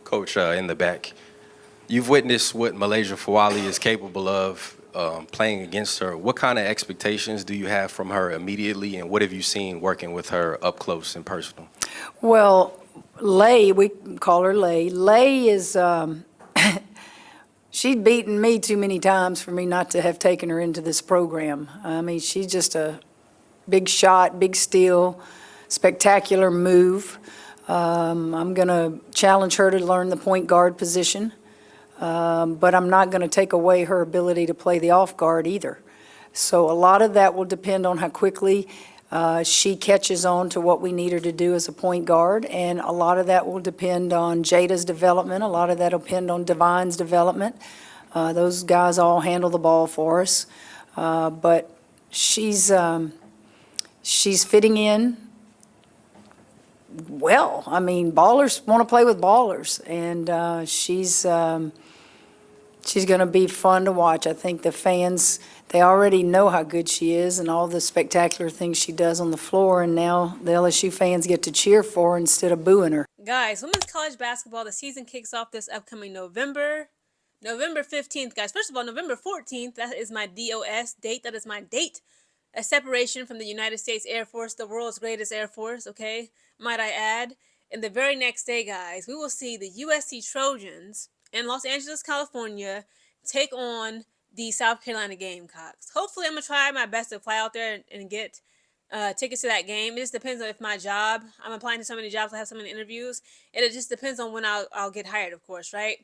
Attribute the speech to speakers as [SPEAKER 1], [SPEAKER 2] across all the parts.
[SPEAKER 1] Coach, in the back. You've witnessed what MiLaysia Fulwiley is capable of playing against her. What kind of expectations do you have from her immediately, and what have you seen working with her up close and personal?
[SPEAKER 2] Well, Lay, we call her Lay. Lay is, she's beaten me too many times for me not to have taken her into this program. I mean, she's just a big shot, big steal, spectacular move. I'm going to challenge her to learn the point guard position, but I'm not going to take away her ability to play the off guard either. So a lot of that will depend on how quickly she catches on to what we need her to do as a point guard, and a lot of that will depend on Jada's development. A lot of that will depend on Divine's development. Those guys all handle the ball for us, but she's fitting in well. I mean, ballers want to play with ballers, and she's going to be fun to watch. I think the fans, they already know how good she is and all the spectacular things she does on the floor, and now the LSU fans get to cheer for her instead of booing her.
[SPEAKER 3] Guys, women's college basketball, the season kicks off this upcoming November 15th, guys. First of all, November 14th, that is my DOS date. That is my date. A separation from the United States Air Force, the world's greatest Air Force, okay? Might I add. And the very next day, guys, we will see the USC Trojans in Los Angeles, California, take on the South Carolina Gamecocks. Hopefully, I'm going to try my best to fly out there and get tickets to that game. It just depends on if my job, I'm applying to so many jobs, I have so many interviews, and it just depends on when I'll get hired, of course, right?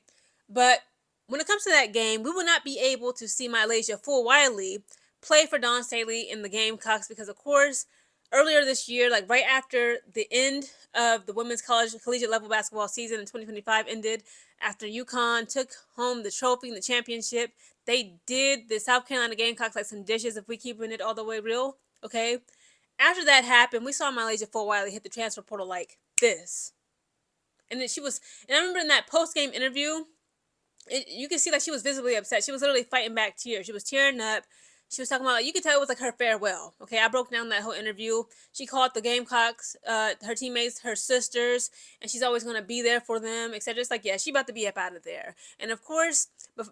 [SPEAKER 3] But when it comes to that game, we will not be able to see MiLaysia Fulwiley play for Dawn Staley in the Gamecocks because, of course, earlier this year, like right after the end of the women's collegiate level basketball season in 2025 ended, after UConn took home the trophy and the championship, they did the South Carolina Gamecocks like some dishes, if we keeping it all the way real, okay? After that happened, we saw MiLaysia Fulwiley hit the transfer portal like this. And then and I remember in that post-game interview, you can see like she was visibly upset. She was literally fighting back tears. She was tearing up. She was talking about, like, you could tell it was like her farewell. Okay, I broke down that whole interview. She called the Gamecocks, her teammates, her sisters, and she's always going to be there for them, etc. It's like, yeah, she about to be up out of there. And of course,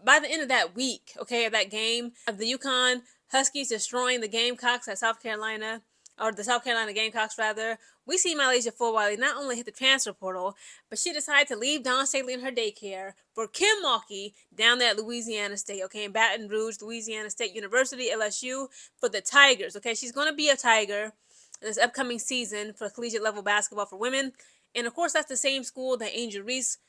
[SPEAKER 3] by the end of that week, okay, of that game, of the UConn Huskies destroying the Gamecocks at South Carolina, or the South Carolina Gamecocks rather, we see MiLaysia Fulwiley not only hit the transfer portal, but she decided to leave Dawn Staley in her daycare for Kim Mulkey down there at Louisiana State, okay, in Baton Rouge, Louisiana State University, LSU, for the Tigers, okay? She's going to be a Tiger in this upcoming season for collegiate level basketball for women. And of course, that's the same school that Angel Reese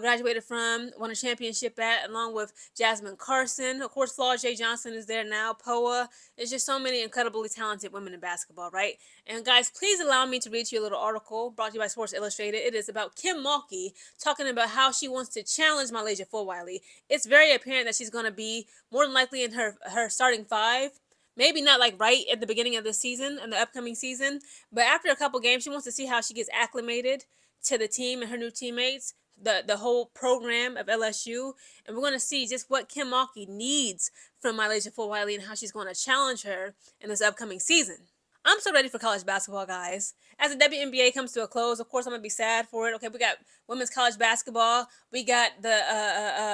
[SPEAKER 3] graduated from, won a championship at, along with Jasmine Carson. Of course, Flaw J. Johnson is there now, Poa. There's just so many incredibly talented women in basketball, right? And guys, please allow me to read to you a little article brought to you by Sports Illustrated. It is about Kim Mulkey talking about how she wants to challenge MiLaysia Fulwiley. It's very apparent that she's going to be more than likely in her starting five. Maybe not like right at the beginning of the season and the upcoming season, but after a couple games, she wants to see how she gets acclimated to the team and her new teammates, the whole program of LSU, and we're going to see just what Kim Mulkey needs from MiLaysia Fulwiley and how she's going to challenge her in this upcoming season. I'm so ready for college basketball, guys. As the WNBA comes to a close, of course, I'm going to be sad for it. Okay, we got women's college basketball. We got the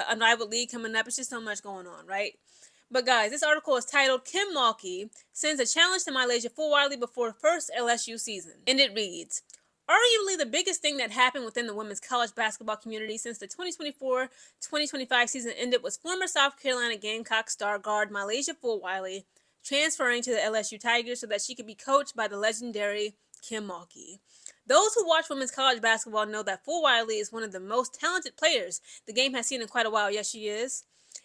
[SPEAKER 3] Unrivaled League coming up. It's just so much going on, right? But guys, this article is titled, Kim Mulkey Sends a Challenge to MiLaysia Fulwiley Before First LSU Season. And it reads, arguably the biggest thing that happened within the women's college basketball community since the 2024-2025 season ended was former South Carolina Gamecock star guard MiLaysia Fulwiley transferring to the LSU Tigers so that she could be coached by the legendary Kim Mulkey. Those who watch women's college basketball know that Fulwiley is one of the most talented players the game has seen in quite a while. Yes, she is.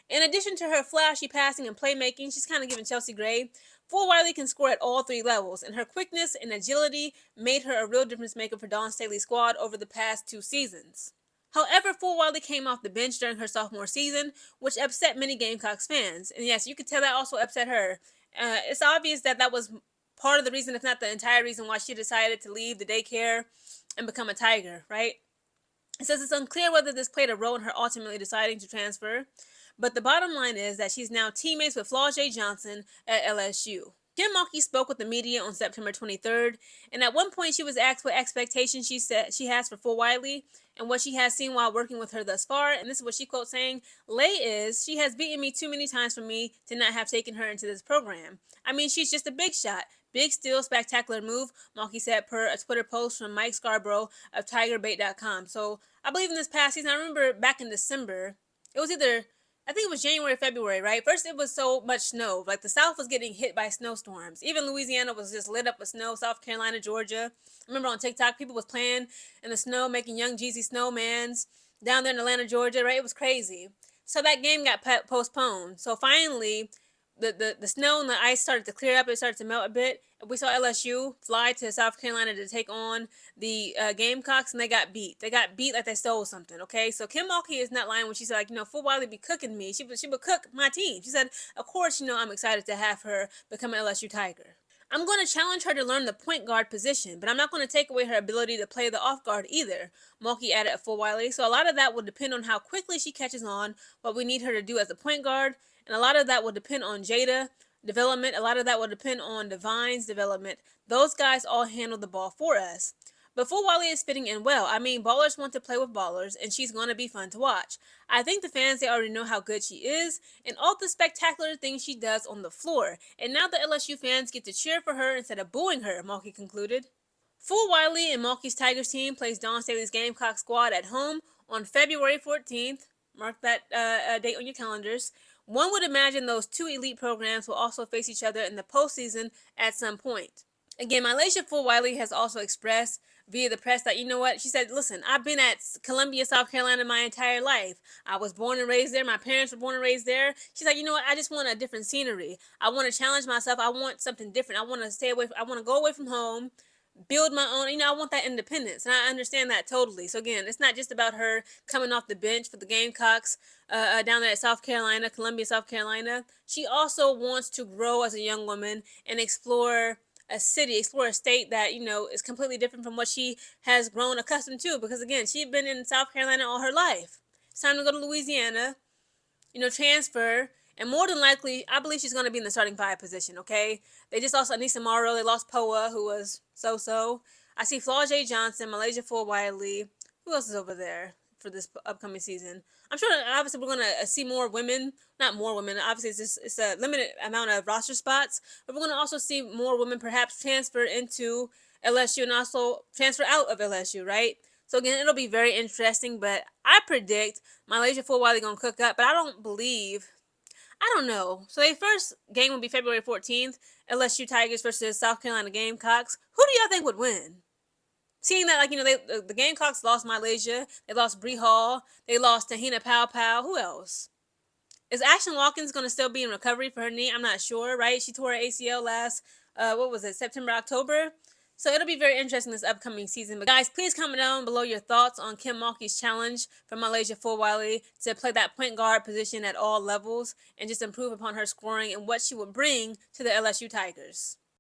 [SPEAKER 3] In addition to her flashy passing and playmaking, she's kind of giving Chelsea Gray. Fulwiley can score at all three levels, and her quickness and agility made her a real difference maker for Dawn Staley's squad over the past 2 seasons. However, Fulwiley came off the bench during her sophomore season, which upset many Gamecocks fans. And yes, you could tell that also upset her. It's obvious that was part of the reason, if not the entire reason, why she decided to leave the daycare and become a Tiger, right? It says it's unclear whether this played a role in her ultimately deciding to transfer. But the bottom line is that she's now teammates with Flaw J. Johnson at LSU. Kim Mulkey spoke with the media on September 23rd, and at one point she was asked what expectations she said she has for Fulwiley and what she has seen while working with her thus far. And this is what she quotes saying, she has beaten me too many times for me to not have taken her into this program. I mean, she's just a big shot. Big steal, spectacular move, Mulkey said per a Twitter post from Mike Scarborough of TigerBait.com. So I believe in this past season, I remember back in December, it was either I think it was January or February, right? First, it was so much snow. Like, the South was getting hit by snowstorms. Even Louisiana was just lit up with snow. South Carolina, Georgia. I remember on TikTok, people was playing in the snow, making young Jeezy snowmans down there in Atlanta, Georgia, right? It was crazy. So that game got postponed. So finally, the snow and the ice started to clear up. It started to melt a bit. We saw LSU fly to South Carolina to take on the Gamecocks, and they got beat. They got beat like they stole something, okay? So Kim Mulkey is not lying when she said, like, Fulwiley be cooking me. She would cook my team. She said, of course, I'm excited to have her become an LSU Tiger. I'm going to challenge her to learn the point guard position, but I'm not going to take away her ability to play the off guard either, Mulkey added at Fulwiley. So a lot of that will depend on how quickly she catches on, what we need her to do as a point guard, and a lot of that will depend on Jada development. A lot of that will depend on Divine's development. Those guys all handle the ball for us. But Fulwiley is fitting in well. I mean, ballers want to play with ballers, and she's going to be fun to watch. I think the fans, they already know how good she is and all the spectacular things she does on the floor. And now the LSU fans get to cheer for her instead of booing her, Mulkey concluded. Fulwiley and Mulkey's Tigers team plays Dawn Staley's Gamecock squad at home on February 14th. Mark that date on your calendars. One would imagine those two elite programs will also face each other in the postseason at some point. Again, MiLaysia Fulwiley has also expressed via the press that, she said, listen, I've been at Columbia, South Carolina my entire life. I was born and raised there. My parents were born and raised there. She's like, I just want a different scenery. I want to challenge myself. I want something different. I want to go away from home, build my own, I want that independence. And I understand that totally. So again, it's not just about her coming off the bench for the Gamecocks down there at South Carolina, Columbia, South Carolina. She also wants to grow as a young woman and explore a state that, is completely different from what she has grown accustomed to. Because again, she's been in South Carolina all her life. It's time to go to Louisiana, transfer. And more than likely, I believe she's going to be in the starting five position, okay? They just lost Anissa Morrow. They lost Poa, who was so-so. I see Flau'jae Johnson, MiLaysia Fulwiley. Who else is over there for this upcoming season? I'm sure, obviously, we're going to see more women. Not more women. Obviously, it's a limited amount of roster spots. But we're going to also see more women perhaps transfer into LSU and also transfer out of LSU, right? So, again, it'll be very interesting. But I predict MiLaysia Fulwiley going to cook up. But I don't know. So their first game will be February 14th, LSU Tigers versus South Carolina Gamecocks. Who do y'all think would win? Seeing that, the Gamecocks lost MiLaysia, they lost Bree Hall, they lost Tahina Pow. Who else? Is Ashton Watkins going to still be in recovery for her knee? I'm not sure, right? She tore her ACL last, September, October? So it'll be very interesting this upcoming season. But guys, please comment down below your thoughts on Kim Mulkey's challenge for MiLaysia Fulwiley to play that point guard position at all levels and just improve upon her scoring and what she will bring to the LSU Tigers.